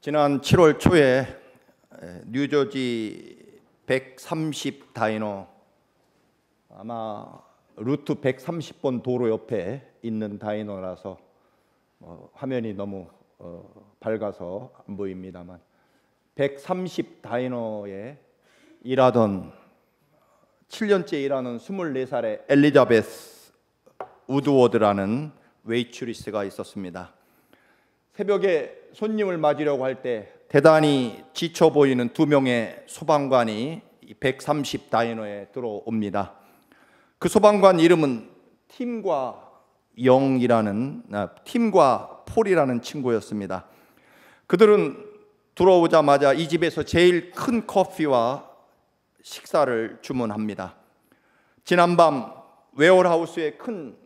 지난 7월 초에 뉴저지 130 다이노, 아마 루트 130번 도로 옆에 있는 다이노라서 화면이 너무 밝아서 안 보입니다만 130 다이노에 일하던 7년째 일하는 24살의 엘리자베스 우드워드라는 웨이트리스가 있었습니다. 새벽에 손님을 맞으려고 할 때 대단히 지쳐 보이는 두 명의 소방관이 130 다이노에 들어옵니다. 그 소방관 이름은 팀과 폴이라는 친구였습니다. 그들은 들어오자마자 이 집에서 제일 큰 커피와 식사를 주문합니다. 지난밤 웨어하우스의 큰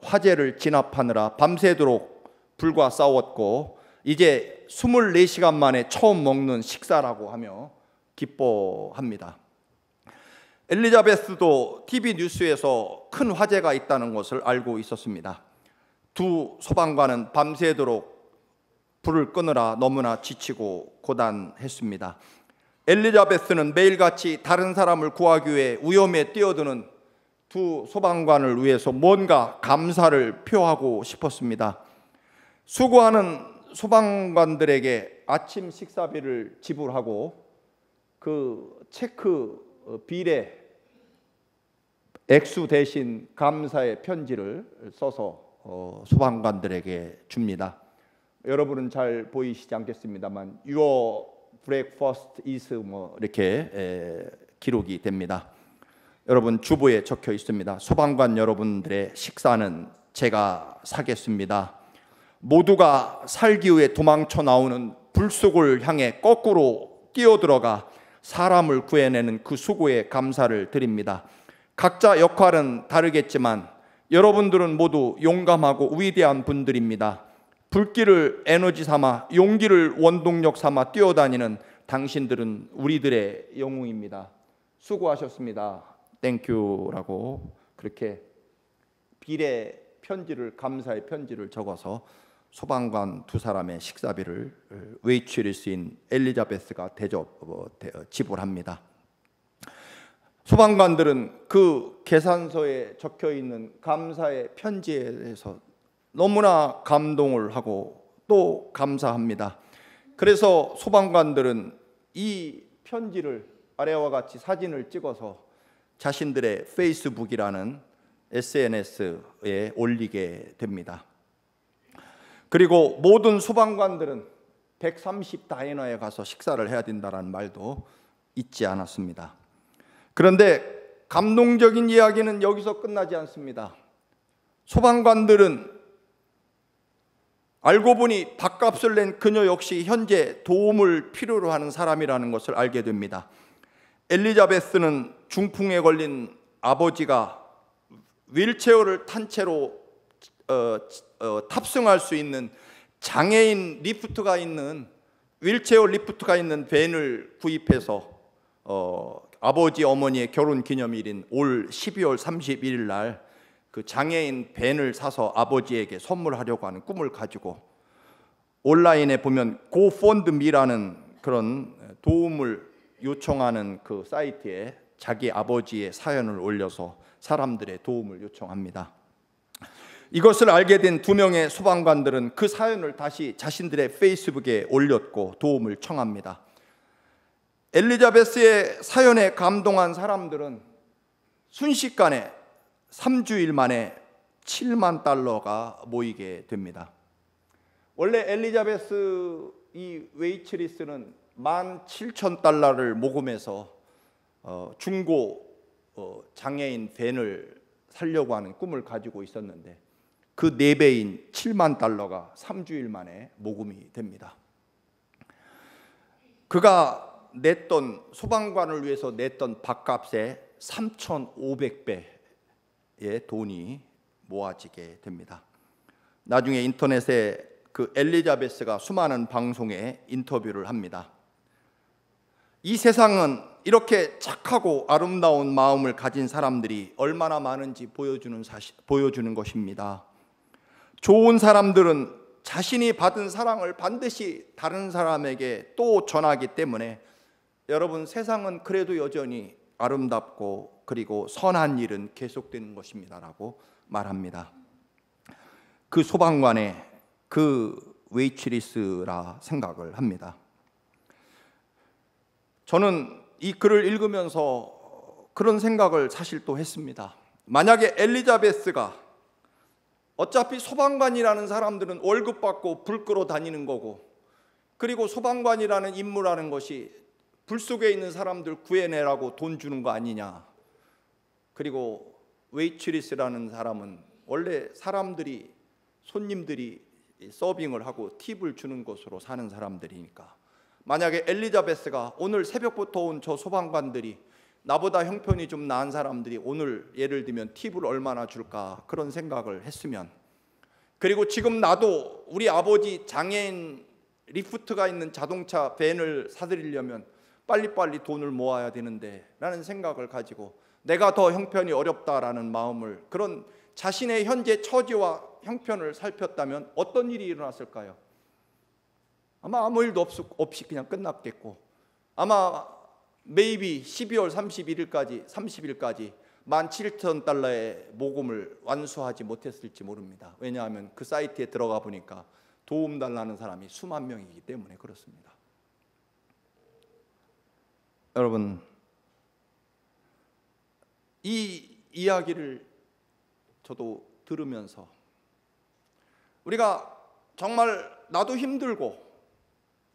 화재를 진압하느라 밤새도록 불과 싸웠고 이제 24시간 만에 처음 먹는 식사라고 하며 기뻐합니다. 엘리자베스도 TV 뉴스에서 큰 화재가 있다는 것을 알고 있었습니다. 두 소방관은 밤새도록 불을 끄느라 너무나 지치고 고단했습니다. 엘리자베스는 매일같이 다른 사람을 구하기 위해 위험에 뛰어드는 두 소방관을 위해서 뭔가 감사를 표하고 싶었습니다. 수고하는 소방관들에게 아침 식사비를 지불하고 그 체크 비례 액수 대신 감사의 편지를 써서 소방관들에게 줍니다. 여러분은 잘 보이시지 않겠습니다만 Your breakfast is 이렇게 기록이 됩니다. 여러분 주보에 적혀 있습니다. 소방관 여러분들의 식사는 제가 사겠습니다. 모두가 살기 위해 도망쳐 나오는 불 속을 향해 거꾸로 뛰어들어가 사람을 구해내는 그 수고에 감사를 드립니다. 각자 역할은 다르겠지만 여러분들은 모두 용감하고 위대한 분들입니다. 불길을 에너지 삼아 용기를 원동력 삼아 뛰어다니는 당신들은 우리들의 영웅입니다. 수고하셨습니다. 땡큐라고 그렇게 비례 편지를, 감사의 편지를 적어서 소방관 두 사람의 식사비를 웨이트리스인 엘리자베스가 지불합니다. 소방관들은 그 계산서에 적혀 있는 감사의 편지에 대해서 너무나 감동을 하고 또 감사합니다. 그래서 소방관들은 이 편지를 아래와 같이 사진을 찍어서 자신들의 페이스북이라는 SNS에 올리게 됩니다. 그리고 모든 소방관들은 130 다이너에 가서 식사를 해야 된다는 말도 잊지 않았습니다. 그런데 감동적인 이야기는 여기서 끝나지 않습니다. 소방관들은 알고 보니 밥값을 낸 그녀 역시 현재 도움을 필요로 하는 사람이라는 것을 알게 됩니다. 엘리자베스는 중풍에 걸린 아버지가 휠체어를 탄 채로 탑승할 수 있는 장애인 리프트가 있는 휠체어 리프트가 있는 밴을 구입해서 아버지 어머니의 결혼 기념일인 올 12월 31일 날 그 장애인 밴을 사서 아버지에게 선물하려고 하는 꿈을 가지고 온라인에 보면 고펀드미라는 그런 도움을 요청하는 그 사이트에 자기 아버지의 사연을 올려서 사람들의 도움을 요청합니다. 이것을 알게 된 두 명의 소방관들은 그 사연을 다시 자신들의 페이스북에 올렸고 도움을 청합니다. 엘리자베스의 사연에 감동한 사람들은 순식간에 3주일 만에 7만 달러가 모이게 됩니다. 원래 엘리자베스 이 웨이트리스는 17,000달러를 모금해서 중고 장애인 밴을 살려고 하는 꿈을 가지고 있었는데 그 4배인 7만 달러가 3주일 만에 모금이 됩니다. 그가 냈던 소방관을 위해서 냈던 밥값의 3,500배의 돈이 모아지게 됩니다. 나중에 인터넷에 그 엘리자베스가 수많은 방송에 인터뷰를 합니다. 이 세상은 이렇게 착하고 아름다운 마음을 가진 사람들이 얼마나 많은지 보여주는 것입니다. 좋은 사람들은 자신이 받은 사랑을 반드시 다른 사람에게 또 전하기 때문에 여러분, 세상은 그래도 여전히 아름답고 그리고 선한 일은 계속되는 것입니다라고 말합니다. 그 소방관의 그 웨이트리스라 생각을 합니다. 저는 이 글을 읽으면서 그런 생각을 사실 또 했습니다. 만약에 엘리자베스가, 어차피 소방관이라는 사람들은 월급 받고 불 끄러 다니는 거고, 그리고 소방관이라는 임무라는 것이 불 속에 있는 사람들 구해내라고 돈 주는 거 아니냐, 그리고 웨이트리스라는 사람은 원래 사람들이, 손님들이 서빙을 하고 팁을 주는 것으로 사는 사람들이니까, 만약에 엘리자베스가 오늘 새벽부터 온 저 소방관들이 나보다 형편이 좀 나은 사람들이 오늘 예를 들면 팁을 얼마나 줄까, 그런 생각을 했으면, 그리고 지금 나도 우리 아버지 장애인 리프트가 있는 자동차 밴을 사드리려면 빨리빨리 돈을 모아야 되는데 라는 생각을 가지고 내가 더 형편이 어렵다라는 마음을, 그런 자신의 현재 처지와 형편을 살폈다면 어떤 일이 일어났을까요? 아마 아무 일도 없이 그냥 끝났겠고, 아마 maybe 12월 30일까지 17,000달러의 모금을 완수하지 못했을지 모릅니다. 왜냐하면 그 사이트에 들어가 보니까 도움 달라는 사람이 수만 명이기 때문에 그렇습니다. 여러분, 이 이야기를 저도 들으면서 우리가 정말 나도 힘들고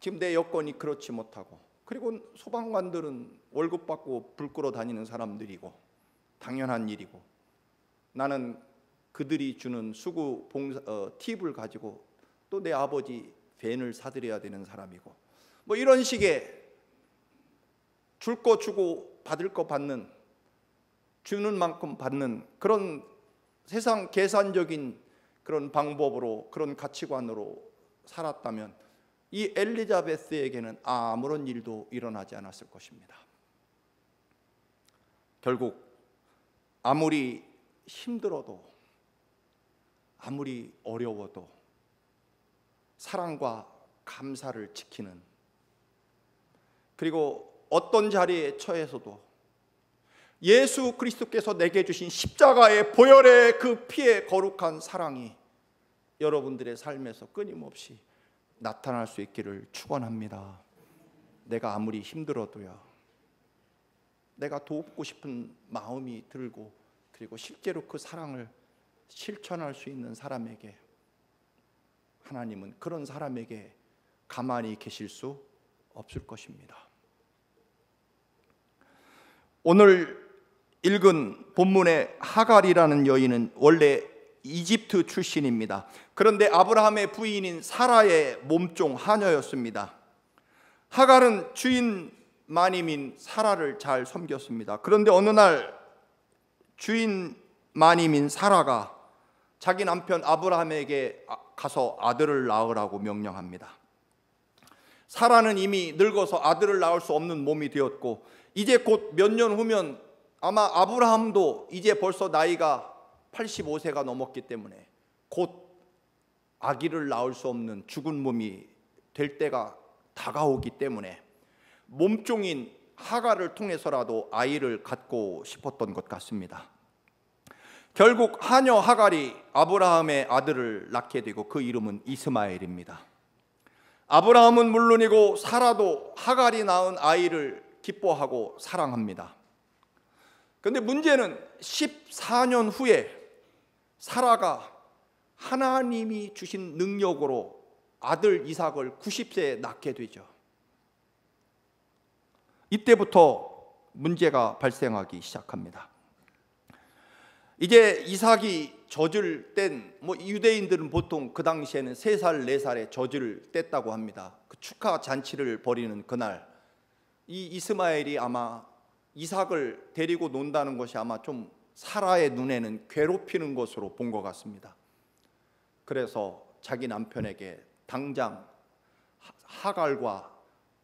지금 내 여건이 그렇지 못하고, 그리고 소방관들은 월급 받고 불 끄러 다니는 사람들이고 당연한 일이고, 나는 그들이 주는 수고 팁을 가지고 또 내 아버지 밴을 사드려야 되는 사람이고, 뭐 이런 식의 줄 거 주고 받을 거 받는, 주는 만큼 받는 그런 세상 계산적인 그런 방법으로, 그런 가치관으로 살았다면 이 엘리자베스에게는 아무런 일도 일어나지 않았을 것입니다. 결국 아무리 힘들어도, 아무리 어려워도 사랑과 감사를 지키는, 그리고 어떤 자리에 처해서도 예수 그리스도께서 내게 주신 십자가의 보혈의 그 피의 거룩한 사랑이 여러분들의 삶에서 끊임없이 나타날 수 있기를 축원합니다. 내가 아무리 힘들어도요, 내가 돕고 싶은 마음이 들고, 그리고 실제로 그 사랑을 실천할 수 있는 사람에게 하나님은 그런 사람에게 가만히 계실 수 없을 것입니다. 오늘 읽은 본문의 하갈이라는 여인은 원래 이집트 출신입니다. 그런데 아브라함의 부인인 사라의 몸종 하녀였습니다. 하갈은 주인 마님인 사라를 잘 섬겼습니다. 그런데 어느 날 주인 마님인 사라가 자기 남편 아브라함에게 가서 아들을 낳으라고 명령합니다. 사라는 이미 늙어서 아들을 낳을 수 없는 몸이 되었고, 이제 곧 몇 년 후면 아마 아브라함도 이제 벌써 나이가 85세가 넘었기 때문에 곧 아기를 낳을 수 없는 죽은 몸이 될 때가 다가오기 때문에 몸종인 하갈을 통해서라도 아이를 갖고 싶었던 것 같습니다. 결국 하녀 하갈이 아브라함의 아들을 낳게 되고 그 이름은 이스마엘입니다. 아브라함은 물론이고 사라도 하갈이 낳은 아이를 기뻐하고 사랑합니다. 그런데 문제는 14년 후에 사라가 하나님이 주신 능력으로 아들 이삭을 90세에 낳게 되죠. 이때부터 문제가 발생하기 시작합니다. 이제 이삭이 젖을 뗀, 유대인들은 보통 그 당시에는 3살, 4살에 젖을 뗐다고 합니다. 그 축하 잔치를 벌이는 그날, 이 이스마엘이 아마 이삭을 데리고 논다는 것이 아마 좀 사라의 눈에는 괴롭히는 것으로 본 것 같습니다. 그래서 자기 남편에게 당장 하갈과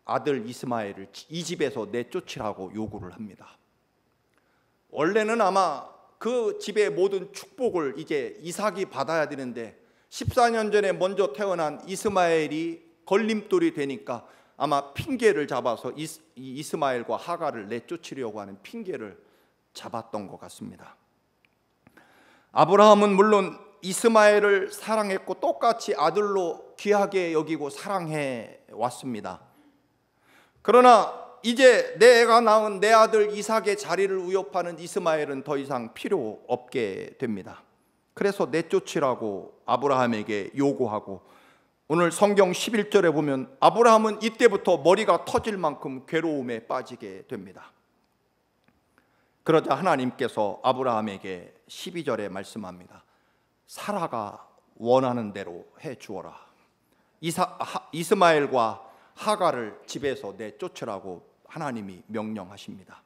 아들 이스마엘을 이 집에서 내쫓으라고 요구를 합니다. 원래는 아마 그 집의 모든 축복을 이제 이삭이 받아야 되는데 14년 전에 먼저 태어난 이스마엘이 걸림돌이 되니까 아마 핑계를 잡아서 이스마엘과 하갈을 내쫓으려고 하는 핑계를 잡았던 것 같습니다. 아브라함은 물론 이스마엘을 사랑했고 똑같이 아들로 귀하게 여기고 사랑해 왔습니다. 그러나 이제 내가 낳은 내 아들 이삭의 자리를 위협하는 이스마엘은 더 이상 필요 없게 됩니다. 그래서 내쫓으라고 아브라함에게 요구하고, 오늘 성경 11절에 보면 아브라함은 이때부터 머리가 터질 만큼 괴로움에 빠지게 됩니다. 그러자 하나님께서 아브라함에게 12절에 말씀합니다. 사라가 원하는 대로 해 주어라. 이스마엘과 하갈을 집에서 내쫓으라고 하나님이 명령하십니다.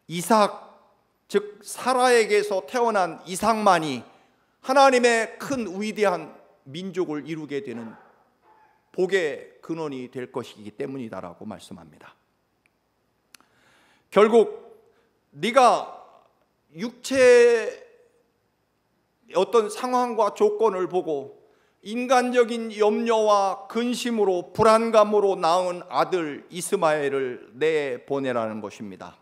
이삭, 즉 사라에게서 태어난 이삭만이 하나님의 큰 위대한 민족을 이루게 되는 복의 근원이 될 것이기 때문이다라고 말씀합니다. 결국 네가 육체의 어떤 상황과 조건을 보고 인간적인 염려와 근심으로 불안감으로 낳은 아들 이스마엘을 내보내라는 것입니다.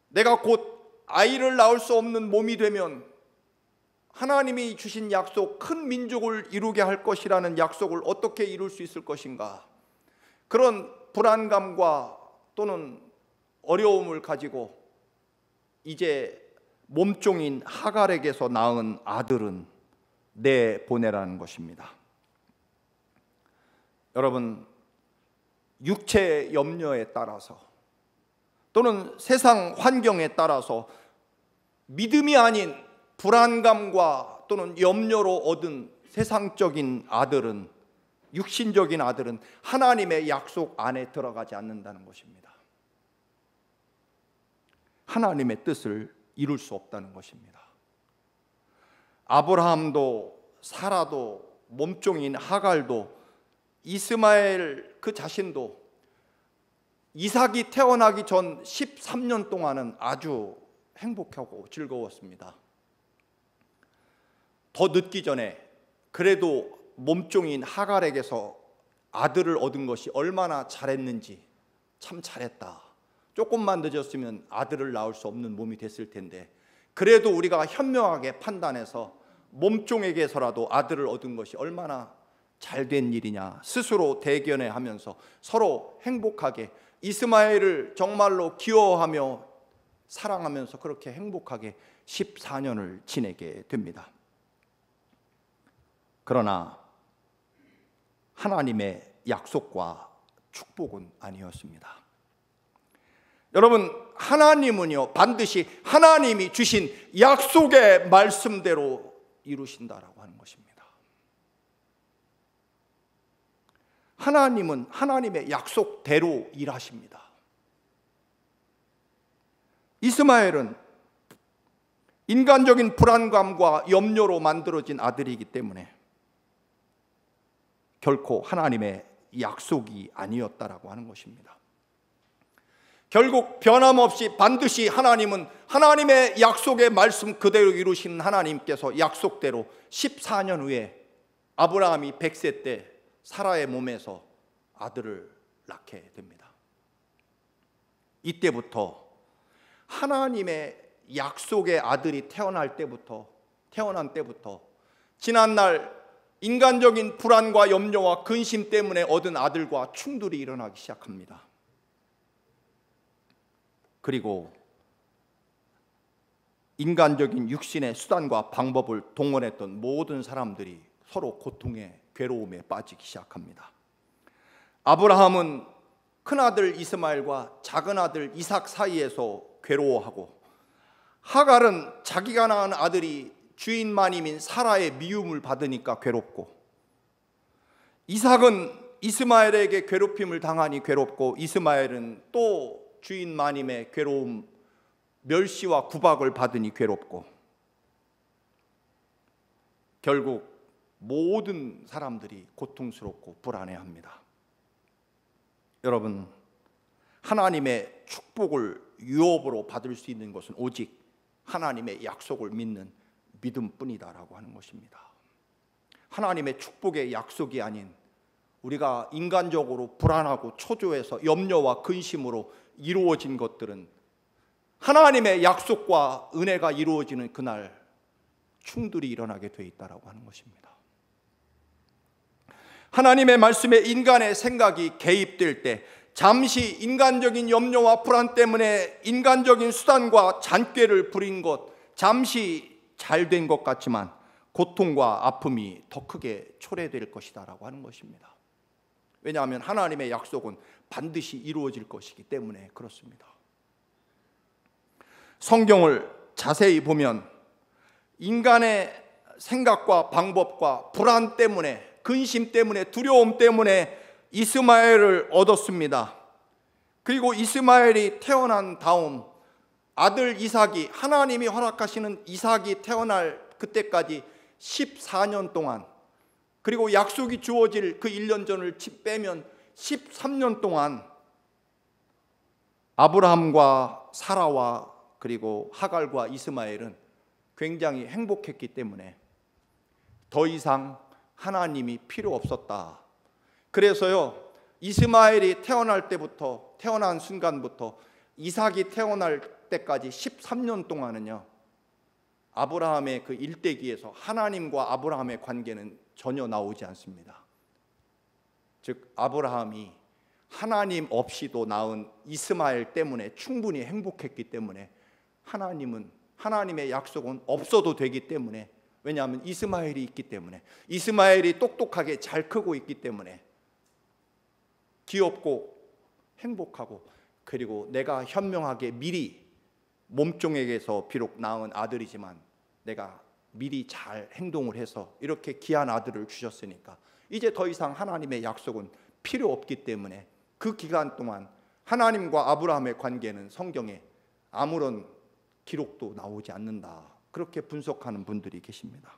내가 곧 아이를 낳을 수 없는 몸이 되면 하나님이 주신 약속, 큰 민족을 이루게 할 것이라는 약속을 어떻게 이룰 수 있을 것인가, 그런 불안감과 또는 어려움을 가지고 이제 몸종인 하갈에게서 낳은 아들은 내보내라는 것입니다. 여러분, 육체의 염려에 따라서 또는 세상 환경에 따라서 믿음이 아닌 불안감과 또는 염려로 얻은 세상적인 아들은, 육신적인 아들은 하나님의 약속 안에 들어가지 않는다는 것입니다. 하나님의 뜻을 이룰 수 없다는 것입니다. 아브라함도 사라도 몸종인 하갈도 이스마엘 그 자신도 이삭이 태어나기 전 13년 동안은 아주 행복하고 즐거웠습니다. 더 늦기 전에 그래도 몸종인 하갈에게서 아들을 얻은 것이 얼마나 잘했는지, 참 잘했다, 조금만 늦었으면 아들을 낳을 수 없는 몸이 됐을 텐데 그래도 우리가 현명하게 판단해서 몸종에게서라도 아들을 얻은 것이 얼마나 잘된 일이냐 스스로 대견해 하면서 서로 행복하게 이스마엘을 정말로 귀여워하며 사랑하면서 그렇게 행복하게 14년을 지내게 됩니다. 그러나 하나님의 약속과 축복은 아니었습니다. 여러분, 하나님은요 반드시 하나님이 주신 약속의 말씀대로 이루신다라고 하는 것입니다. 하나님은 하나님의 약속대로 일하십니다. 이스마엘은 인간적인 불안감과 염려로 만들어진 아들이기 때문에 결코 하나님의 약속이 아니었다라고 하는 것입니다. 결국 변함없이 반드시 하나님은 하나님의 약속의 말씀 그대로 이루신 하나님께서 약속대로 14년 후에 아브라함이 100세 때 사라의 몸에서 아들을 낳게 됩니다. 이때부터 하나님의 약속의 아들이 태어난 때부터 지난날 인간적인 불안과 염려와 근심 때문에 얻은 아들과 충돌이 일어나기 시작합니다. 그리고 인간적인 육신의 수단과 방법을 동원했던 모든 사람들이 서로 고통에 괴로움에 빠지기 시작합니다. 아브라함은 큰아들 이스마엘과 작은아들 이삭 사이에서 괴로워하고, 하갈은 자기가 낳은 아들이 주인 마님인 사라의 미움을 받으니까 괴롭고, 이삭은 이스마엘에게 괴롭힘을 당하니 괴롭고, 이스마엘은 또 주인 마님의 괴로움, 멸시와 구박을 받으니 괴롭고, 결국 모든 사람들이 고통스럽고 불안해합니다. 여러분, 하나님의 축복을 유업으로 받을 수 있는 것은 오직 하나님의 약속을 믿는 믿음뿐이다라고 하는 것입니다. 하나님의 축복의 약속이 아닌 우리가 인간적으로 불안하고 초조해서 염려와 근심으로 이루어진 것들은 하나님의 약속과 은혜가 이루어지는 그날 충돌이 일어나게 돼 있다라고 하는 것입니다. 하나님의 말씀에 인간의 생각이 개입될 때 잠시 인간적인 염려와 불안 때문에 인간적인 수단과 잔꾀를 부린 것, 잠시 잘 된 것 같지만 고통과 아픔이 더 크게 초래될 것이다라고 하는 것입니다. 왜냐하면 하나님의 약속은 반드시 이루어질 것이기 때문에 그렇습니다. 성경을 자세히 보면 인간의 생각과 방법과 불안 때문에, 근심 때문에, 두려움 때문에 이스마엘을 얻었습니다. 그리고 이스마엘이 태어난 다음 아들 이삭이, 하나님이 허락하시는 이삭이 태어날 그때까지 14년 동안, 그리고 약속이 주어질 그 1년 전을 빼면 13년 동안 아브라함과 사라와 그리고 하갈과 이스마엘은 굉장히 행복했기 때문에 더 이상 하나님이 필요 없었다. 그래서요, 이스마엘이 태어날 때부터, 태어난 순간부터 이삭이 태어날 때까지 13년 동안은요, 아브라함의 그 일대기에서 하나님과 아브라함의 관계는 전혀 나오지 않습니다. 즉 아브라함이 하나님 없이도 낳은 이스마엘 때문에 충분히 행복했기 때문에 하나님은, 하나님의 약속은 없어도 되기 때문에, 왜냐하면 이스마엘이 있기 때문에, 이스마엘이 똑똑하게 잘 크고 있기 때문에 귀엽고 행복하고, 그리고 내가 현명하게 미리 몸종에게서 비록 낳은 아들이지만 내가 미리 잘 행동을 해서 이렇게 귀한 아들을 주셨으니까 이제 더 이상 하나님의 약속은 필요 없기 때문에 그 기간 동안 하나님과 아브라함의 관계는 성경에 아무런 기록도 나오지 않는다. 그렇게 분석하는 분들이 계십니다.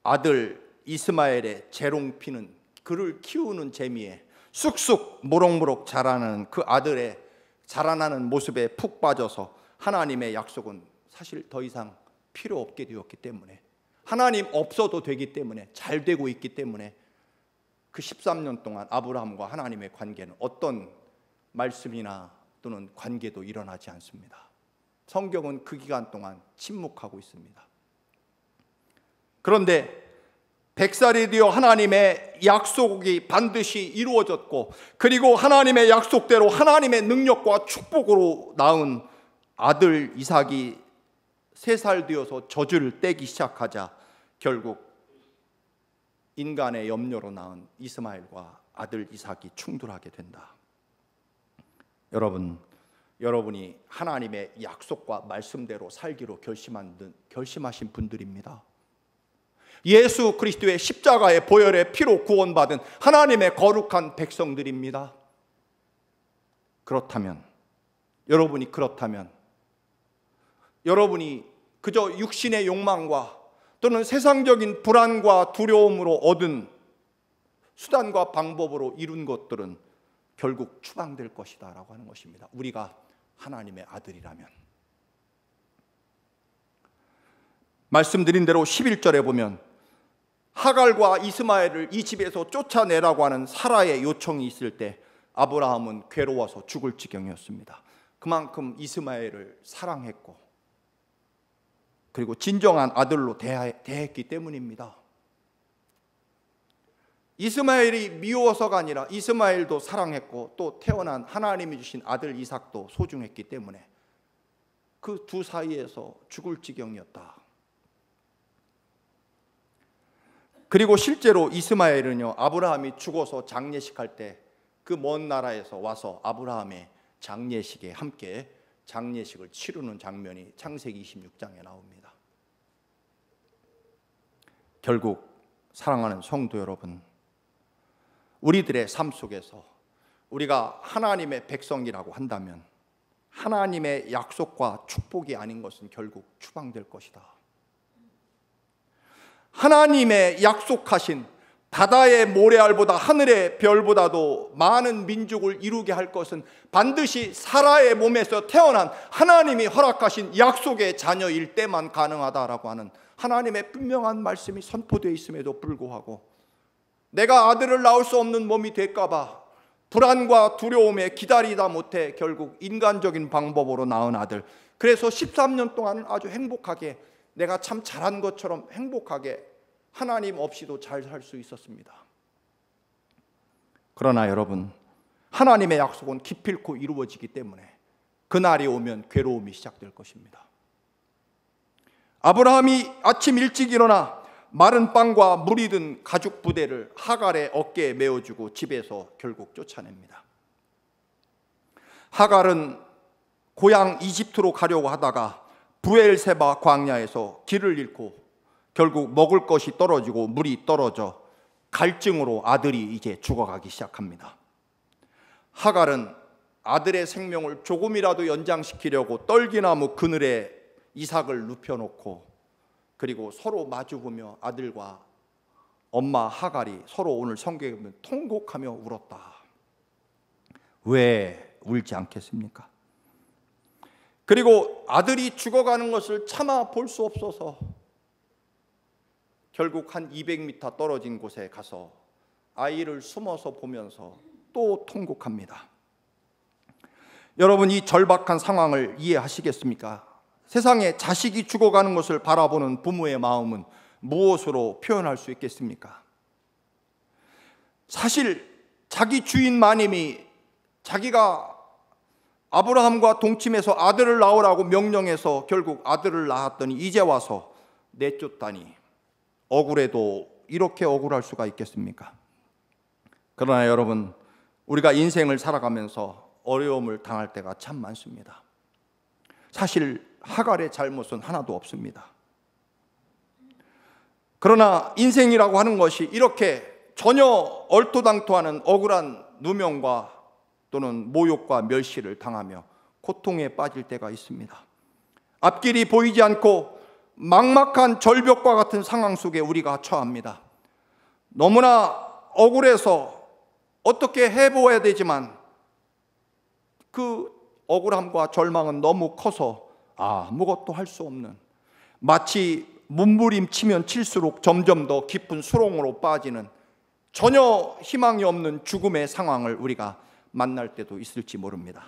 아들 이스마엘의 재롱피는 그를 키우는 재미에 쑥쑥 모록모록 자라는 그 아들의 자라나는 모습에 푹 빠져서 하나님의 약속은 사실 더 이상 필요 없게 되었기 때문에, 하나님 없어도 되기 때문에, 잘 되고 있기 때문에 그 13년 동안 아브라함과 하나님의 관계는 어떤 말씀이나 또는 관계도 일어나지 않습니다. 성경은 그 기간 동안 침묵하고 있습니다. 그런데 100살이 되어 하나님의 약속이 반드시 이루어졌고, 그리고 하나님의 약속대로 하나님의 능력과 축복으로 낳은 아들 이삭이 3살 되어서 젖을 떼기 시작하자 결국 인간의 염려로 낳은 이스마엘과 아들 이삭이 충돌하게 된다. 여러분이 하나님의 약속과 말씀대로 살기로 결심하신 분들입니다. 예수 그리스도의 십자가의 보혈의 피로 구원받은 하나님의 거룩한 백성들입니다. 그렇다면 여러분이 그저 육신의 욕망과 또는 세상적인 불안과 두려움으로 얻은 수단과 방법으로 이룬 것들은 결국 추방될 것이다 라고 하는 것입니다. 우리가 하나님의 아들이라면. 말씀드린 대로 11절에 보면 하갈과 이스마엘을 이 집에서 쫓아내라고 하는 사라의 요청이 있을 때 아브라함은 괴로워서 죽을 지경이었습니다. 그만큼 이스마엘을 사랑했고 그리고 진정한 아들로 대했기 때문입니다. 이스마엘이 미워서가 아니라 이스마엘도 사랑했고 또 태어난 하나님이 주신 아들 이삭도 소중했기 때문에 그 두 사이에서 죽을 지경이었다. 그리고 실제로 이스마엘은요, 아브라함이 죽어서 장례식할 때 그 먼 나라에서 와서 아브라함의 장례식에 함께 장례식을 치르는 장면이 창세기 26장에 나옵니다. 결국 사랑하는 성도 여러분, 우리들의 삶 속에서 우리가 하나님의 백성이라고 한다면 하나님의 약속과 축복이 아닌 것은 결국 추방될 것이다. 하나님의 약속하신 바다의 모래알보다 하늘의 별보다도 많은 민족을 이루게 할 것은 반드시 사라의 몸에서 태어난 하나님이 허락하신 약속의 자녀일 때만 가능하다라고 하는 하나님의 분명한 말씀이 선포되어 있음에도 불구하고 내가 아들을 낳을 수 없는 몸이 될까 봐 불안과 두려움에 기다리다 못해 결국 인간적인 방법으로 낳은 아들, 그래서 13년 동안은 아주 행복하게, 내가 참 잘한 것처럼 행복하게 하나님 없이도 잘 살 수 있었습니다. 그러나 여러분, 하나님의 약속은 기필코 이루어지기 때문에 그날이 오면 괴로움이 시작될 것입니다. 아브라함이 아침 일찍 일어나 마른 빵과 물이 든 가죽 부대를 하갈의 어깨에 메어주고 집에서 결국 쫓아냅니다. 하갈은 고향 이집트로 가려고 하다가 브엘세바 광야에서 길을 잃고 결국 먹을 것이 떨어지고 물이 떨어져 갈증으로 아들이 이제 죽어가기 시작합니다. 하갈은 아들의 생명을 조금이라도 연장시키려고 떨기나무 그늘에 이삭을 눕혀놓고, 그리고 서로 마주보며 아들과 엄마 하갈이 서로 오늘 성경에 보면 통곡하며 울었다. 왜 울지 않겠습니까? 그리고 아들이 죽어가는 것을 참아 볼 수 없어서 결국 한 200m 떨어진 곳에 가서 아이를 숨어서 보면서 또 통곡합니다. 여러분, 이 절박한 상황을 이해하시겠습니까? 세상에 자식이 죽어가는 것을 바라보는 부모의 마음은 무엇으로 표현할 수 있겠습니까? 사실 자기 주인 마님이 자기가 아브라함과 동침해서 아들을 낳으라고 명령해서 결국 아들을 낳았더니 이제 와서 내쫓다니 억울해도 이렇게 억울할 수가 있겠습니까? 그러나 여러분, 우리가 인생을 살아가면서 어려움을 당할 때가 참 많습니다. 사실 하갈의 잘못은 하나도 없습니다. 그러나 인생이라고 하는 것이 이렇게 전혀 얼토당토하는 억울한 누명과 또는 모욕과 멸시를 당하며 고통에 빠질 때가 있습니다. 앞길이 보이지 않고 막막한 절벽과 같은 상황 속에 우리가 처합니다. 너무나 억울해서 어떻게 해보아야 되지만 그 억울함과 절망은 너무 커서 아무것도 할 수 없는, 마치 몸부림치면 칠수록 점점 더 깊은 수렁으로 빠지는 전혀 희망이 없는 죽음의 상황을 우리가 만날 때도 있을지 모릅니다.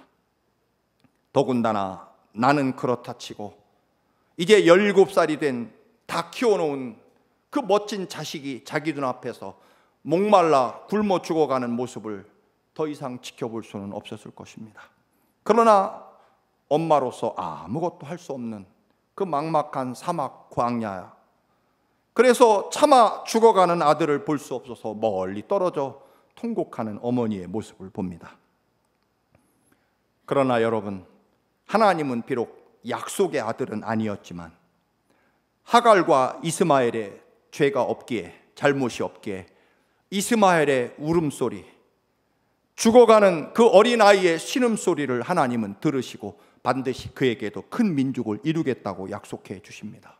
더군다나 나는 그렇다 치고 이제 17살이 된 다 키워놓은 그 멋진 자식이 자기 눈앞에서 목말라 굶어 죽어가는 모습을 더 이상 지켜볼 수는 없었을 것입니다. 그러나 엄마로서 아무것도 할 수 없는 그 막막한 사막 광야, 그래서 차마 죽어가는 아들을 볼 수 없어서 멀리 떨어져 통곡하는 어머니의 모습을 봅니다. 그러나 여러분, 하나님은 비록 약속의 아들은 아니었지만 하갈과 이스마엘의 죄가 없기에, 잘못이 없기에 이스마엘의 울음소리, 죽어가는 그 어린아이의 신음소리를 하나님은 들으시고 반드시 그에게도 큰 민족을 이루겠다고 약속해 주십니다.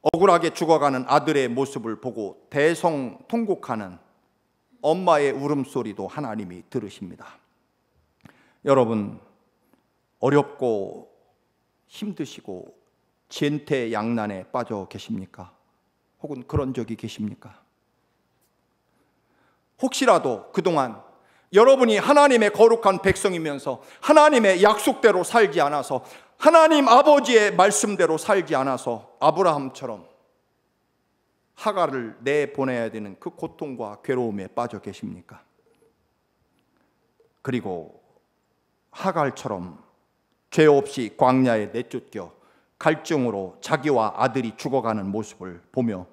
억울하게 죽어가는 아들의 모습을 보고 대성통곡하는 엄마의 울음소리도 하나님이 들으십니다. 여러분, 어렵고 힘드시고 진퇴양난에 빠져 계십니까? 혹은 그런 적이 계십니까? 혹시라도 그동안 여러분이 하나님의 거룩한 백성이면서 하나님의 약속대로 살지 않아서, 하나님 아버지의 말씀대로 살지 않아서 아브라함처럼 하갈을 내보내야 되는 그 고통과 괴로움에 빠져 계십니까? 그리고 하갈처럼 죄 없이 광야에 내쫓겨 갈증으로 자기와 아들이 죽어가는 모습을 보며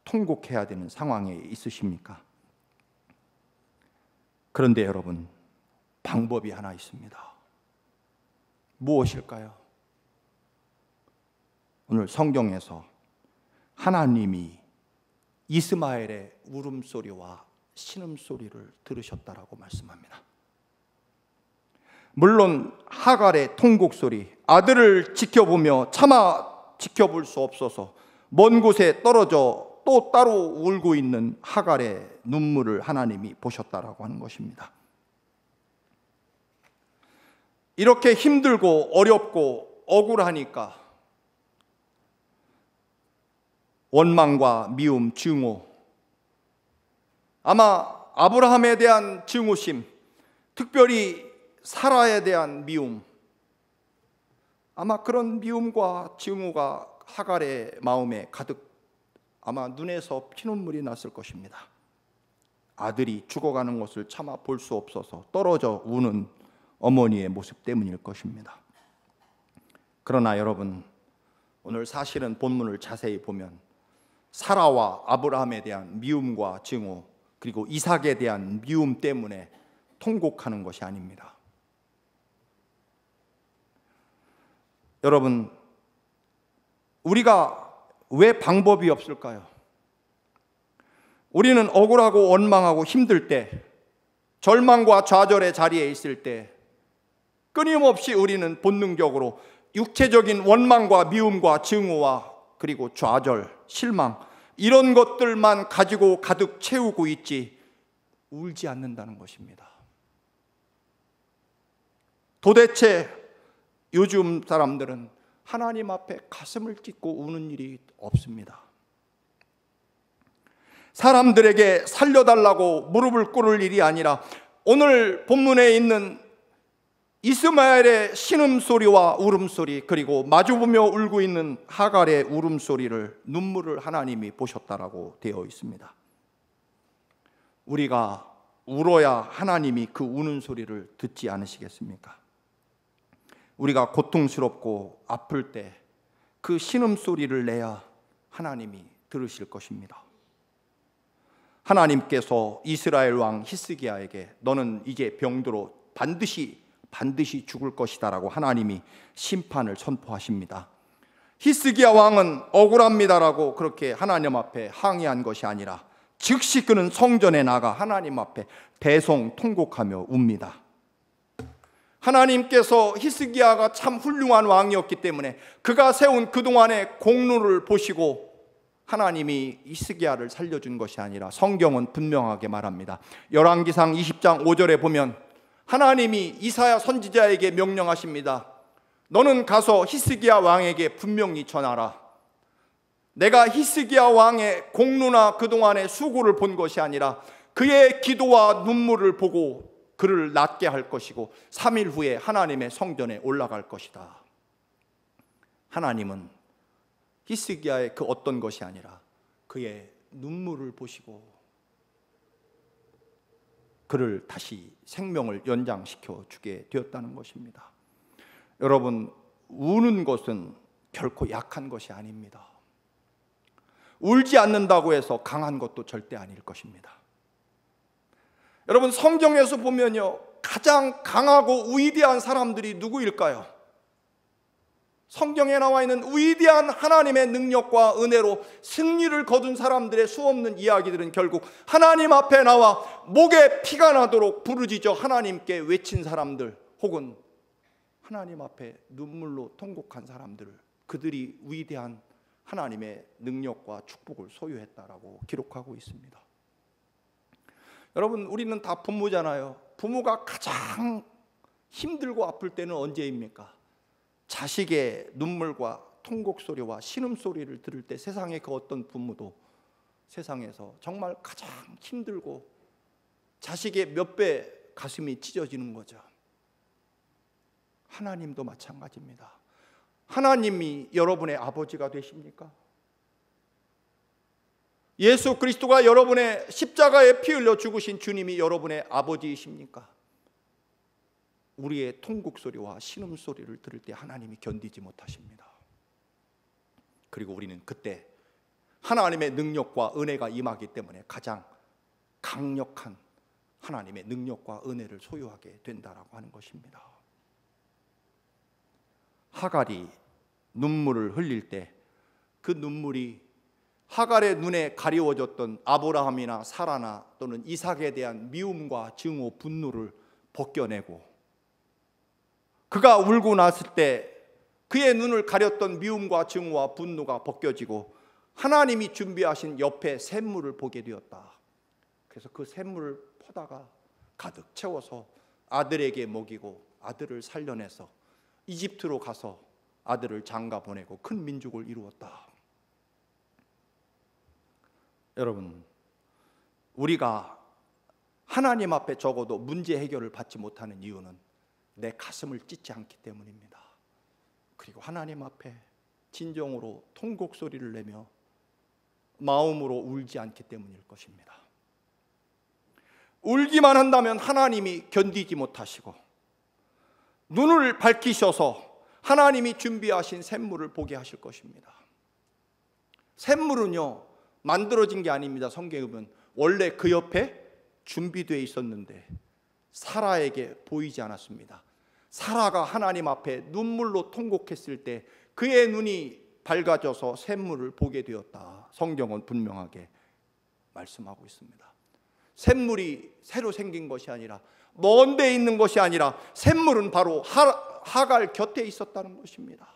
통곡해야 되는 상황에 있으십니까? 그런데 여러분, 방법이 하나 있습니다. 무엇일까요? 오늘 성경에서 하나님이 이스마엘의 울음소리와 신음소리를 들으셨다라고 말씀합니다. 물론 하갈의 통곡소리, 아들을 지켜보며 차마 지켜볼 수 없어서 먼 곳에 떨어져 또 따로 울고 있는 하갈의 눈물을 하나님이 보셨다라고 하는 것입니다. 이렇게 힘들고 어렵고 억울하니까 원망과 미움, 증오, 아마 아브라함에 대한 증오심, 특별히 사라에 대한 미움, 아마 그런 미움과 증오가 하갈의 마음에 가득 아마 눈에서 피눈물이 났을 것입니다. 아들이 죽어가는 것을 차마 볼 수 없어서 떨어져 우는 어머니의 모습 때문일 것입니다. 그러나 여러분, 오늘 사실은 본문을 자세히 보면 사라와 아브라함에 대한 미움과 증오, 그리고 이삭에 대한 미움 때문에 통곡하는 것이 아닙니다. 여러분, 우리가 왜 방법이 없을까요? 우리는 억울하고 원망하고 힘들 때, 절망과 좌절의 자리에 있을 때 끊임없이 우리는 본능적으로 육체적인 원망과 미움과 증오와 그리고 좌절, 실망, 이런 것들만 가지고 가득 채우고 있지 울지 않는다는 것입니다. 도대체 요즘 사람들은 하나님 앞에 가슴을 찢고 우는 일이 없습니다. 사람들에게 살려달라고 무릎을 꿇을 일이 아니라 오늘 본문에 있는 이스마엘의 신음소리와 울음소리, 그리고 마주보며 울고 있는 하갈의 울음소리를, 눈물을 하나님이 보셨다라고 되어 있습니다. 우리가 울어야 하나님이 그 우는 소리를 듣지 않으시겠습니까? 우리가 고통스럽고 아플 때 그 신음소리를 내야 하나님이 들으실 것입니다. 하나님께서 이스라엘 왕 히스기야에게 너는 이제 병들어 반드시 죽을 것이다 라고 하나님이 심판을 선포하십니다. 히스기야 왕은 억울합니다라고 그렇게 하나님 앞에 항의한 것이 아니라 즉시 그는 성전에 나가 하나님 앞에 대성통곡하며 웁니다. 하나님께서 히스기야가 참 훌륭한 왕이었기 때문에 그가 세운 그동안의 공로를 보시고 하나님이 히스기야를 살려준 것이 아니라 성경은 분명하게 말합니다. 열왕기상 20장 5절에 보면 하나님이 이사야 선지자에게 명령하십니다. 너는 가서 히스기야 왕에게 분명히 전하라. 내가 히스기야 왕의 공로나 그동안의 수고를 본 것이 아니라 그의 기도와 눈물을 보고 그를 낫게 할 것이고 3일 후에 하나님의 성전에 올라갈 것이다. 하나님은 히스기야의 그 어떤 것이 아니라 그의 눈물을 보시고 그를 다시 생명을 연장시켜 주게 되었다는 것입니다. 여러분, 우는 것은 결코 약한 것이 아닙니다. 울지 않는다고 해서 강한 것도 절대 아닐 것입니다. 여러분, 성경에서 보면요, 가장 강하고 위대한 사람들이 누구일까요? 성경에 나와 있는 위대한 하나님의 능력과 은혜로 승리를 거둔 사람들의 수없는 이야기들은 결국 하나님 앞에 나와 목에 피가 나도록 부르짖어 하나님께 외친 사람들, 혹은 하나님 앞에 눈물로 통곡한 사람들, 그들이 위대한 하나님의 능력과 축복을 소유했다라고 기록하고 있습니다. 여러분, 우리는 다 부모잖아요. 부모가 가장 힘들고 아플 때는 언제입니까? 자식의 눈물과 통곡 소리와 신음 소리를 들을 때 세상의 그 어떤 부모도 세상에서 정말 가장 힘들고 자식의 몇 배 가슴이 찢어지는 거죠. 하나님도 마찬가지입니다. 하나님이 여러분의 아버지가 되십니까? 예수 그리스도가 여러분의 십자가에 피 흘려 죽으신 주님이 여러분의 아버지이십니까? 우리의 통곡 소리와 신음 소리를 들을 때 하나님이 견디지 못하십니다. 그리고 우리는 그때 하나님의 능력과 은혜가 임하기 때문에 가장 강력한 하나님의 능력과 은혜를 소유하게 된다라고 하는 것입니다. 하갈이 눈물을 흘릴 때 그 눈물이 하갈의 눈에 가리워졌던 아브라함이나 사라나 또는 이삭에 대한 미움과 증오, 분노를 벗겨내고, 그가 울고 났을 때 그의 눈을 가렸던 미움과 증오와 분노가 벗겨지고 하나님이 준비하신 옆에 샘물을 보게 되었다. 그래서 그 샘물을 퍼다가 가득 채워서 아들에게 먹이고 아들을 살려내서 이집트로 가서 아들을 장가 보내고 큰 민족을 이루었다. 여러분, 우리가 하나님 앞에 적어도 문제 해결을 받지 못하는 이유는 내 가슴을 찢지 않기 때문입니다. 그리고 하나님 앞에 진정으로 통곡 소리를 내며 마음으로 울지 않기 때문일 것입니다. 울기만 한다면 하나님이 견디지 못하시고 눈을 밝히셔서 하나님이 준비하신 샘물을 보게 하실 것입니다. 샘물은요, 만들어진 게 아닙니다. 성경에 보면 원래 그 옆에 준비되어 있었는데 사라에게 보이지 않았습니다. 사라가 하나님 앞에 눈물로 통곡했을 때 그의 눈이 밝아져서 샘물을 보게 되었다. 성경은 분명하게 말씀하고 있습니다. 샘물이 새로 생긴 것이 아니라, 먼 데 있는 것이 아니라, 샘물은 바로 하갈 곁에 있었다는 것입니다.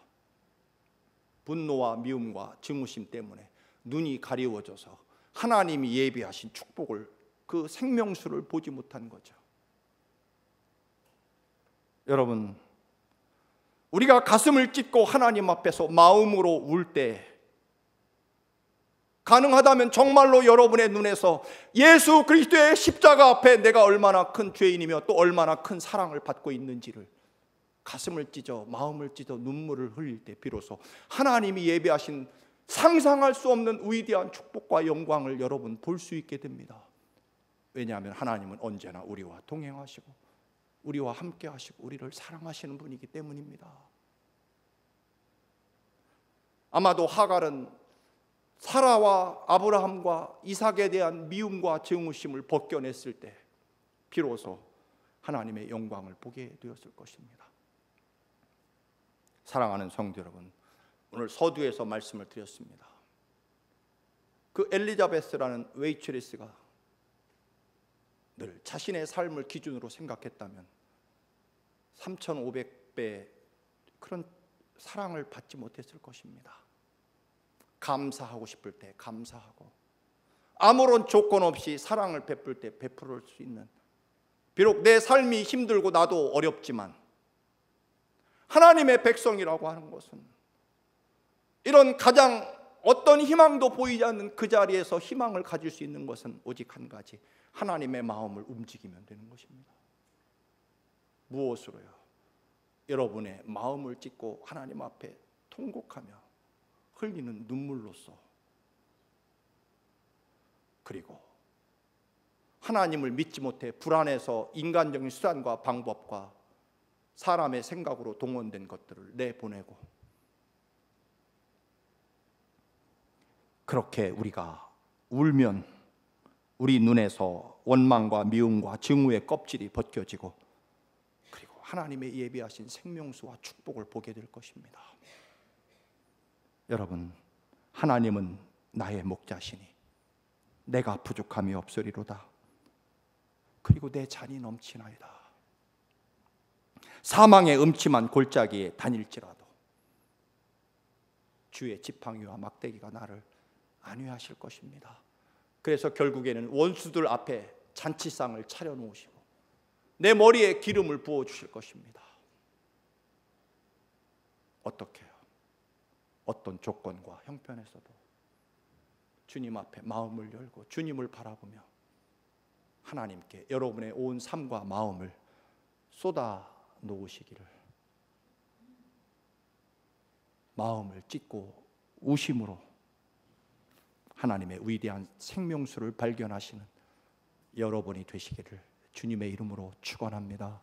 분노와 미움과 증오심 때문에 눈이 가리워져서 하나님이 예비하신 축복을, 그 생명수를 보지 못한 거죠. 여러분, 우리가 가슴을 찢고 하나님 앞에서 마음으로 울 때, 가능하다면 정말로 여러분의 눈에서 예수 그리스도의 십자가 앞에 내가 얼마나 큰 죄인이며 또 얼마나 큰 사랑을 받고 있는지를 가슴을 찢어 마음을 찢어 눈물을 흘릴 때 비로소 하나님이 예비하신 상상할 수 없는 위대한 축복과 영광을 여러분 볼 수 있게 됩니다. 왜냐하면 하나님은 언제나 우리와 동행하시고 우리와 함께 하시고 우리를 사랑하시는 분이기 때문입니다. 아마도 하갈은 사라와 아브라함과 이삭에 대한 미움과 증오심을 벗겨냈을 때 비로소 하나님의 영광을 보게 되었을 것입니다. 사랑하는 성도 여러분, 오늘 서두에서 말씀을 드렸습니다. 그 엘리자베스라는 웨이트리스가 늘 자신의 삶을 기준으로 생각했다면 3,500배 그런 사랑을 받지 못했을 것입니다. 감사하고 싶을 때 감사하고, 아무런 조건 없이 사랑을 베풀 때 베풀을 수 있는, 비록 내 삶이 힘들고 나도 어렵지만 하나님의 백성이라고 하는 것은 이런 가장 어떤 희망도 보이지 않는 그 자리에서 희망을 가질 수 있는 것은 오직 한 가지, 하나님의 마음을 움직이면 되는 것입니다. 무엇으로요? 여러분의 마음을 찢고 하나님 앞에 통곡하며 흘리는 눈물로써, 그리고 하나님을 믿지 못해 불안해서 인간적인 수단과 방법과 사람의 생각으로 동원된 것들을 내보내고, 그렇게 우리가 울면 우리 눈에서 원망과 미움과 증오의 껍질이 벗겨지고, 그리고 하나님의 예비하신 생명수와 축복을 보게 될 것입니다. 여러분, 하나님은 나의 목자시니 내가 부족함이 없으리로다. 그리고 내 잔이 넘치나이다. 사망의 음침한 골짜기에 다닐지라도 주의 지팡이와 막대기가 나를 안위하실 것입니다. 그래서 결국에는 원수들 앞에 잔치상을 차려놓으시고 내 머리에 기름을 부어주실 것입니다. 어떻게요? 어떤 조건과 형편에서도 주님 앞에 마음을 열고 주님을 바라보며 하나님께 여러분의 온 삶과 마음을 쏟아 놓으시기를, 마음을 찢고 우심으로 하나님의 위대한 생명수를 발견하시는 여러분이 되시기를 주님의 이름으로 축원합니다.